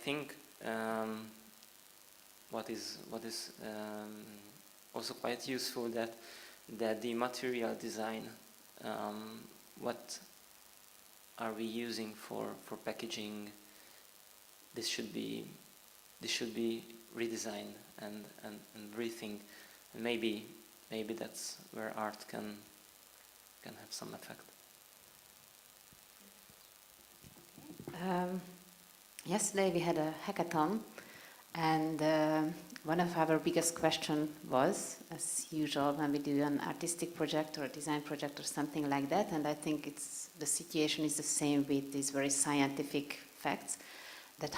think what is also quite useful that the material design, what are we using for packaging, this should be redesigned and rethink, and maybe that's where art can have some effect. Yesterday we had a hackathon, and one of our biggest questions was, as usual when we do an artistic project or a design project or something like that, and I think the situation is the same with these very scientific facts, that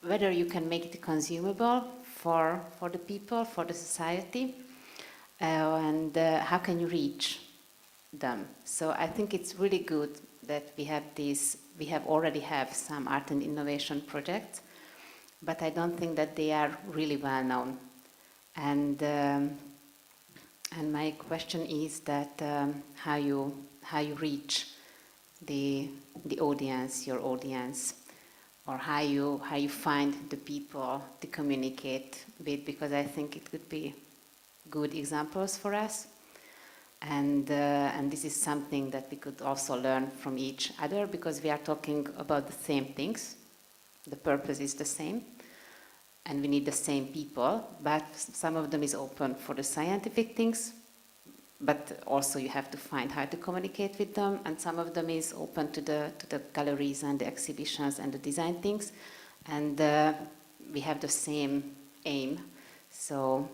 whether you can make it consumable for the people, for the society, and how can you reach them. So I think it's really good that we already have some art and innovation projects, but I don't think that they are really well known. And my question is that how you reach the audience, your audience, or how you find the people to communicate with, because I think it could be good examples for us. And this is something that we could also learn from each other, because we are talking about the same things. The purpose is the same, and we need the same people, but some of them is open for the scientific things, but also you have to find how to communicate with them, and some of them is open to the galleries and the exhibitions and the design things, and we have the same aim. So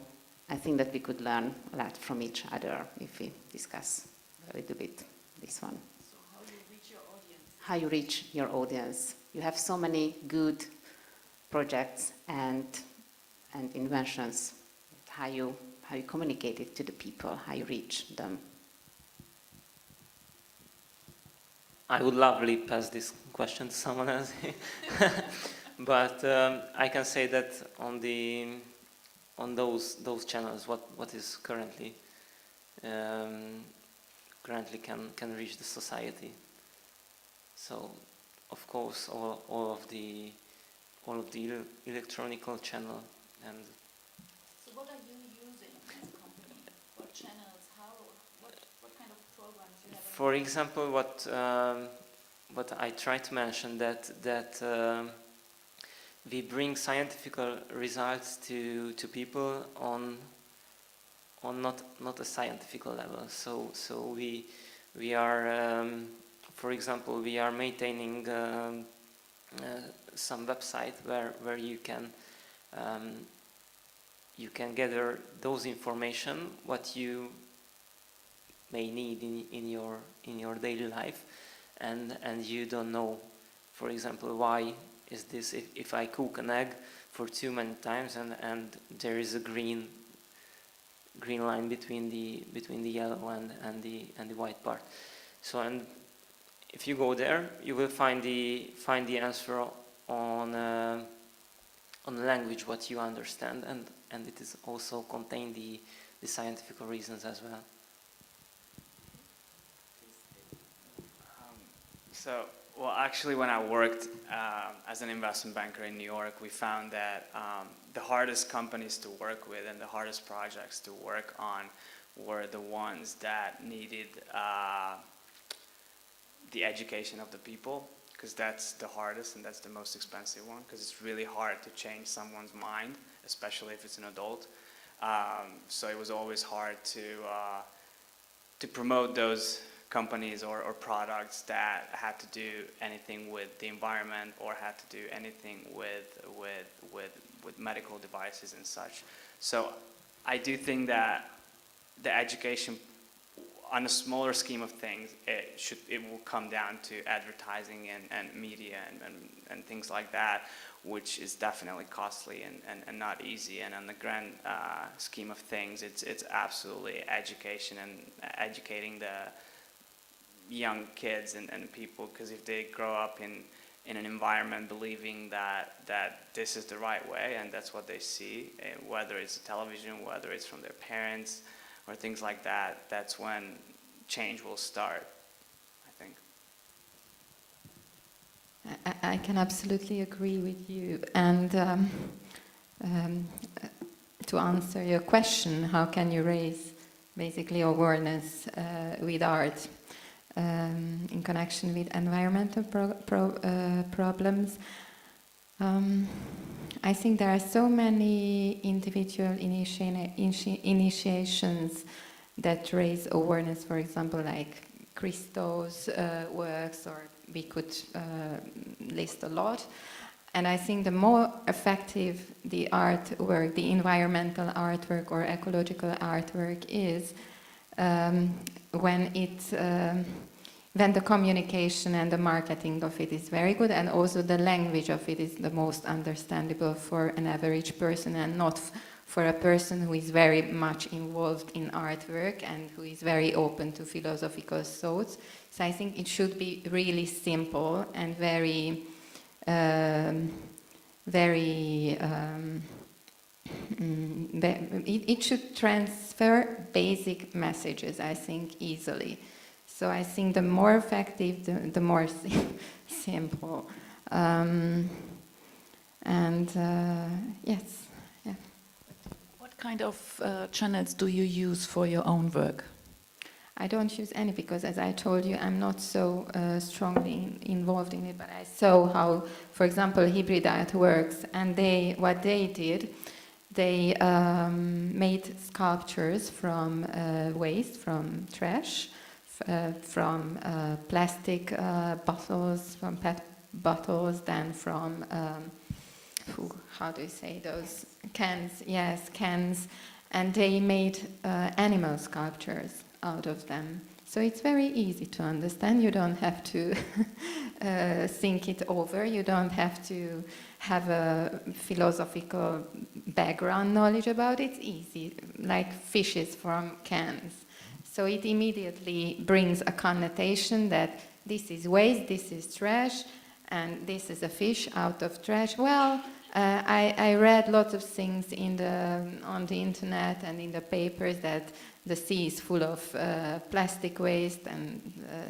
I think that we could learn a lot from each other if we discuss a little bit this one. So how do you reach your audience? How you reach your audience. You have so many good projects and inventions. How you communicate it to the people, how you reach them. I would lovely pass this question to someone else, but I can say that on those channels, what is currently can reach the society. So, of course, all of the electronical channel. And so what are you using as a company? What channels? What kind of programs you have? For example, what I try to mention that we bring scientific results to people on not a scientific level. So we are, for example, we are maintaining some website where you can gather those information what you may need in your daily life, and you don't know, for example, why is this if I cook an egg for too many times and there is a green line between the yellow and the white part. So, and if you go there, you will find the answer on a language what you understand, and it is also contain the scientific reasons as well. Well, actually, when I worked as an investment banker in New York, we found that the hardest companies to work with and the hardest projects to work on were the ones that needed the education of the people, because that's the hardest and that's the most expensive one, because it's really hard to change someone's mind, especially if it's an adult. So it was always hard to promote those companies or products that had to do anything with the environment or had to do anything with medical devices and such. So I do think that the education, on a smaller scheme of things, it will come down to advertising and media and things like that, which is definitely costly and not easy. And on the grand scheme of things, it's absolutely education and educating the young kids and people, because if they grow up in an environment believing that this is the right way and that's what they see, whether it's television, whether it's from their parents or things like that, that's when change will start, I think. I can absolutely agree with you. And to answer your question, how can you raise basically awareness with art in connection with environmental problems? I think there are so many individual initiations that raise awareness, for example, like Christo's works, or we could list a lot. And I think the more effective the artwork, the environmental artwork or ecological artwork is, when the communication and the marketing of it is very good, and also the language of it is the most understandable for an average person, and not for a person who is very much involved in artwork and who is very open to philosophical thoughts. So I think it should be really simple and very it should transfer basic messages, I think, easily. So I think the more effective, the more simple. Yes, yeah. What kind of channels do you use for your own work? I don't use any because, as I told you, I'm not so strongly involved in it. But I saw how, for example, Hybridart works, and what they did, they made sculptures from waste, from trash, from plastic bottles, from PET bottles, then from how do you say those cans? Yes, cans, and they made animal sculptures out of them. So it's very easy to understand. You don't have to think it over. You don't have to have a philosophical background knowledge about it. It's easy, like fishes from cans. So it immediately brings a connotation that this is waste, this is trash, and this is a fish out of trash. Well, I read lots of things on the internet and in the papers that the sea is full of plastic waste and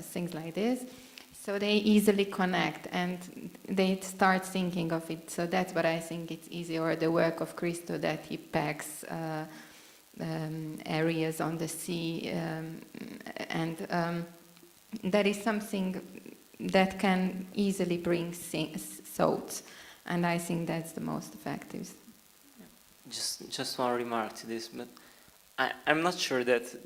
things like this. So they easily connect and they start thinking of it. So that's what I think it's easy. Or the work of Christo, that he packs areas on the sea, and that is something that can easily bring thoughts, and I think that's the most effective. Just one remark to this, but I'm not sure that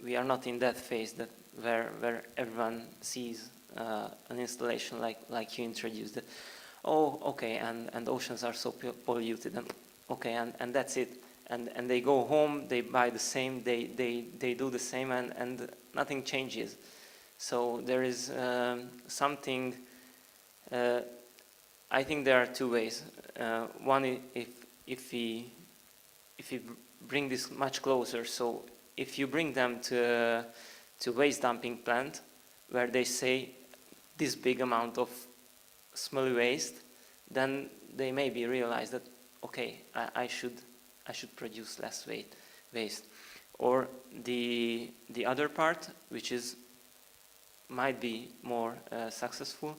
we are not in that phase that where everyone sees an installation like you introduced. That, oh, okay, and oceans are so polluted, and okay, and that's it. And they go home, they buy the same, they do the same, and nothing changes. So there is something. I think there are two ways. One, if we bring this much closer. So if you bring them to waste dumping plant, where they say this big amount of smelly waste, then they maybe realize that okay, I should produce less waste. Or the other part, which might be more successful,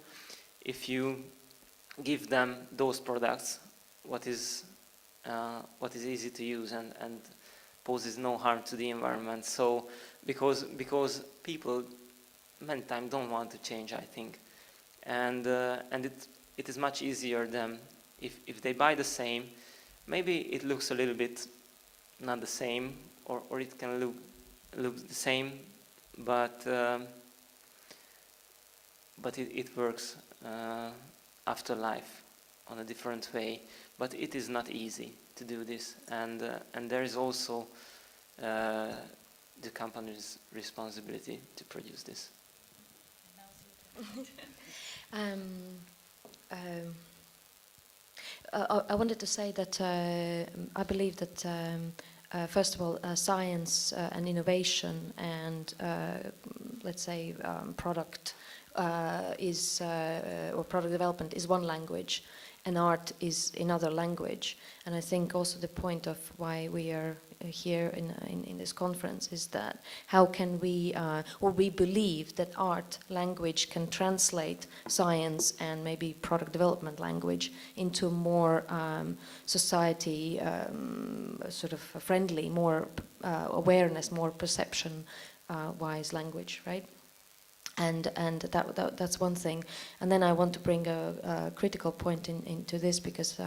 if you give them those products, what is easy to use and poses no harm to the environment. So because people many times don't want to change, I think, and it is much easier than if they buy the same. Maybe it looks a little bit not the same, or it can look the same, but it works after life on a different way. But it is not easy to do this, and there is also the company's responsibility to produce this. I wanted to say that I believe that first of all, science and innovation and let's say product or product development is one language, and art is another language. And I think also the point of why we are here in this conference is that how can we, or we believe that art language can translate science and maybe product development language into more society sort of friendly, more awareness, more perception wise language, right? And that's one thing. And then I want to bring a critical point into this because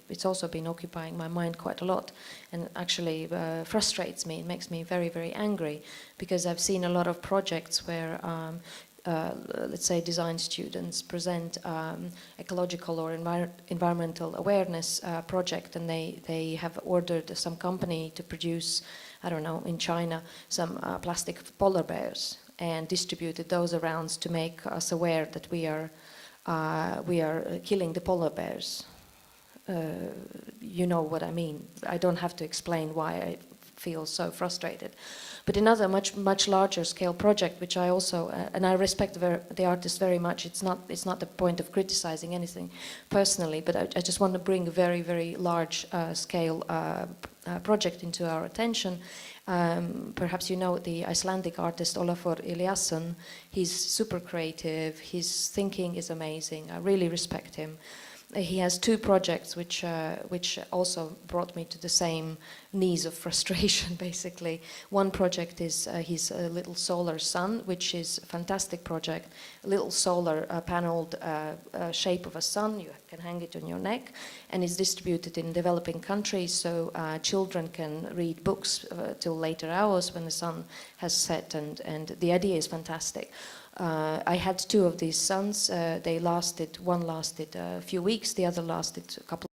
it's also been occupying my mind quite a lot and actually frustrates me. It makes me very, very angry because I've seen a lot of projects where let's say design students present ecological or environmental awareness project, and they have ordered some company to produce, I don't know, in China, some plastic polar bears, and distributed those around to make us aware that we are killing the polar bears. You know what I mean. I don't have to explain why I feel so frustrated. But another much larger scale project, which I also and I respect the artist very much. It's not the point of criticizing anything personally, but I just want to bring a very, very large scale project into our attention. Perhaps you know the Icelandic artist Ólafur Eliasson. He's super creative. His thinking is amazing. I really respect him. He has two projects which also brought me to the same knees of frustration, basically. One project is his little solar sun, which is a fantastic project. A little solar paneled shape of a sun. You can hang it on your neck, and it's distributed in developing countries, so children can read books till later hours when the sun has set, and the idea is fantastic. I had two of these suns. One lasted a few weeks, the other lasted a couple